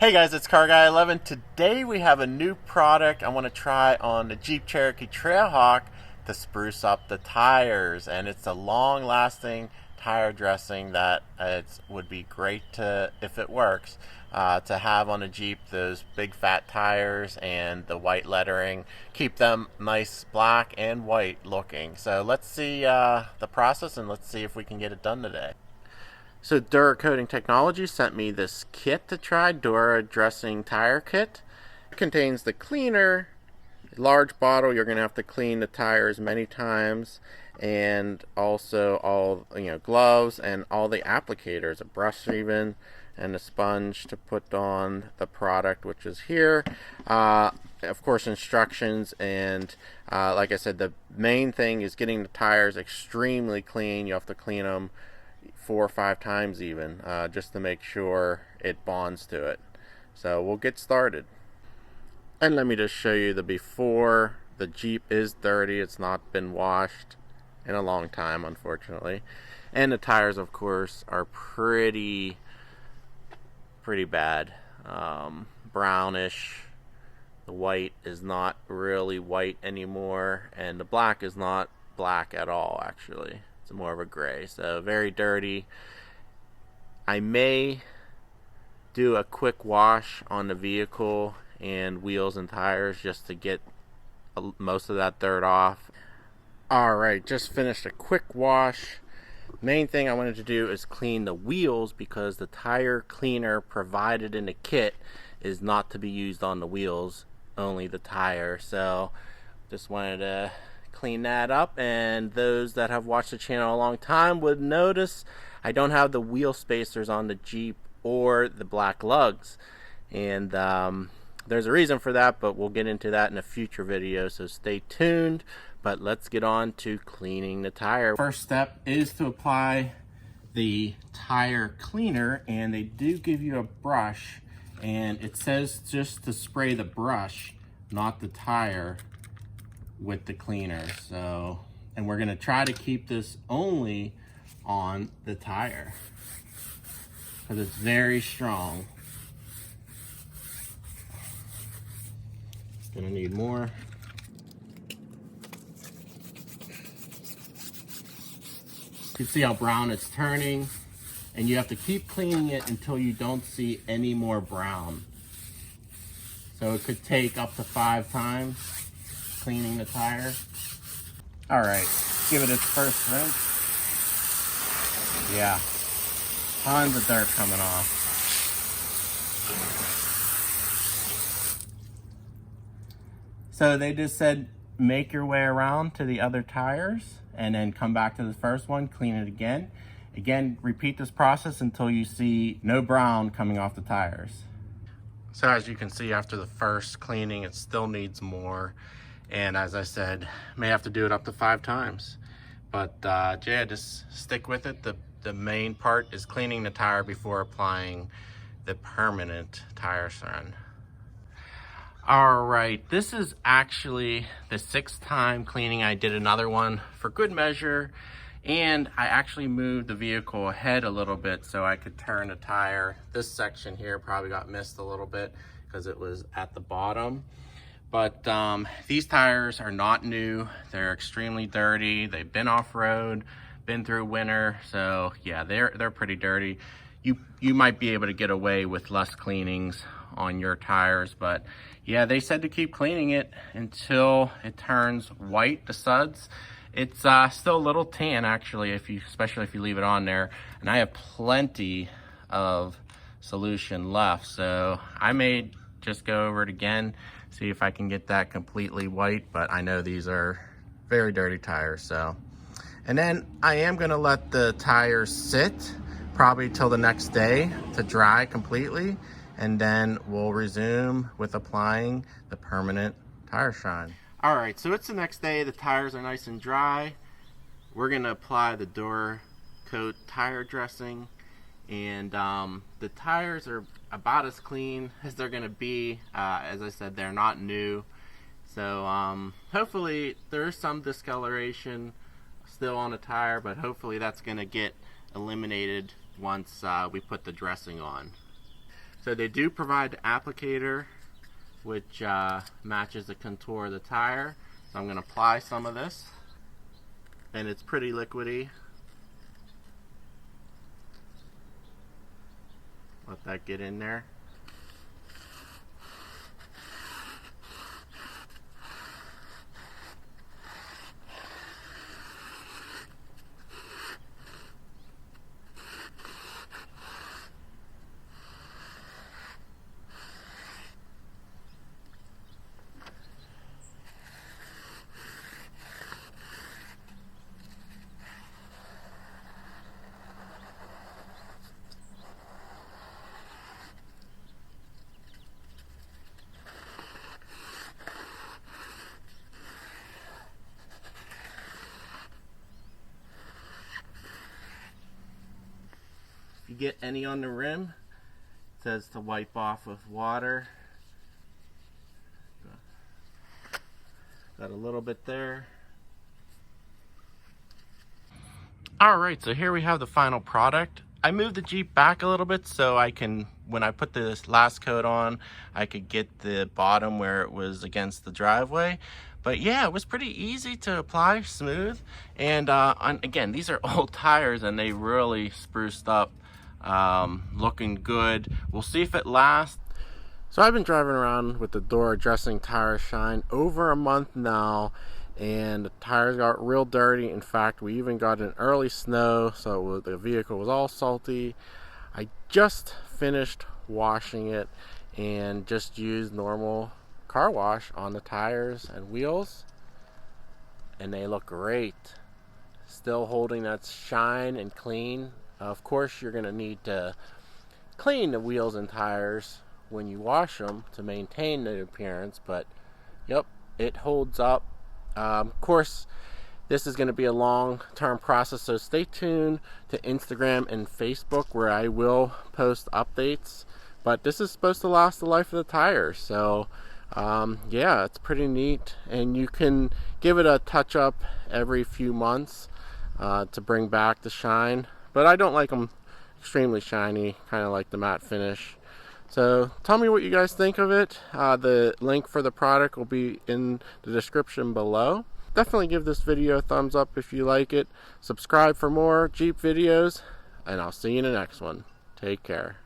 Hey guys, it's Car Guy 11. Today we have a new product I want to try on the Jeep Cherokee Trailhawk to spruce up the tires, and it's a long-lasting tire dressing that it would be great to, if it works, to have on a Jeep. Those big fat tires and the white lettering, keep them nice black and white looking. So let's see the process, and let's see if we can get it done today. So Dura Coating Technology sent me this kit to try, Dura Dressing Tire Kit. It contains the cleaner, large bottle. You're going to have to clean the tires many times, and also all gloves and all the applicators, a brush even, and a sponge to put on the product, which is here. Of course, instructions, and like I said, the main thing is getting the tires extremely clean. You have to clean them 4 or 5 times even, just to make sure it bonds to it. So we'll get started. And let me just show you the before. The Jeep is dirty. It's not been washed in a long time, unfortunately. And the tires, of course, are pretty bad. Brownish. The white is not really white anymore, and the black is not black at all, actually. It's more of a gray, so very dirty. I may do a quick wash on the vehicle and wheels and tires just to get most of that dirt off. Alright, just finished a quick wash. Main thing I wanted to do is clean the wheels, because the tire cleaner provided in the kit is not to be used on the wheels, only the tire. So just wanted to clean that up, and those that have watched the channel a long time would notice I don't have the wheel spacers on the Jeep or the black lugs, and there's a reason for that, but we'll get into that in a future video, so stay tuned. But let's get on to cleaning the tire. First step is to apply the tire cleaner, and they do give you a brush, and it says just to spray the brush, not the tire, with the cleaner. So, and we're going to try to keep this only on the tire because it's very strong. It's going to need more. You can see how brown it's turning, and you have to keep cleaning it until you don't see any more brown. So it could take up to 5 times cleaning the tire. All right, give it its first rinse. Yeah, tons of dirt coming off. So they just said make your way around to the other tires and then come back to the first one, clean it again. Again, repeat this process until you see no brown coming off the tires. So as you can see, after the first cleaning, it still needs more. And as I said, may have to do it up to 5 times. But yeah, just stick with it. The main part is cleaning the tire before applying the permanent tire shine. All right, this is actually the 6th time cleaning. I did another one for good measure, and I actually moved the vehicle ahead a little bit so I could turn the tire. This section here probably got missed a little bit because it was at the bottom. But these tires are not new. They're extremely dirty. They've been off-road, been through winter. So yeah, they're pretty dirty. You might be able to get away with less cleanings on your tires, but yeah, they said to keep cleaning it until it turns white, the suds. It's still a little tan actually, especially if you leave it on there. And I have plenty of solution left, so I may just go over it again, see if I can get that completely white, but I know these are very dirty tires. So, and then I am gonna let the tires sit probably till the next day to dry completely, and then we'll resume with applying the permanent tire shine. All right, so it's the next day. The tires are nice and dry. We're gonna apply the Dura Coat tire dressing, and the tires are about as clean as they're gonna be. As I said, they're not new, so hopefully there's some discoloration still on the tire, but hopefully that's gonna get eliminated once we put the dressing on. So they do provide the applicator, which matches the contour of the tire. So I'm going to apply some of this, and it's pretty liquidy. Let that get in there. If you get any on the rim, it says to wipe off with water. Got a little bit there. Alright, so here we have the final product. I moved the Jeep back a little bit so I can, when I put this last coat on, I could get the bottom where it was against the driveway. But yeah, it was pretty easy to apply, smooth. And again, these are old tires and they really spruced up, looking good. We'll see if it lasts. So I've been driving around with the Dura Dressing Tire Shine over a month now, and the tires got real dirty. In fact, we even got an early snow, so the vehicle was all salty. I just finished washing it and just used normal car wash on the tires and wheels, and they look great. Still holding that shine and clean. Of course, you're going to need to clean the wheels and tires when you wash them to maintain the appearance, but yep, it holds up. Of course, this is going to be a long-term process, so stay tuned to Instagram and Facebook where I will post updates. But this is supposed to last the life of the tires, so yeah, it's pretty neat, and you can give it a touch-up every few months to bring back the shine. But I don't like them extremely shiny, kind of like the matte finish. So tell me what you guys think of it. The link for the product will be in the description below. Definitely give this video a thumbs up if you like it. Subscribe for more Jeep videos, and I'll see you in the next one. Take care.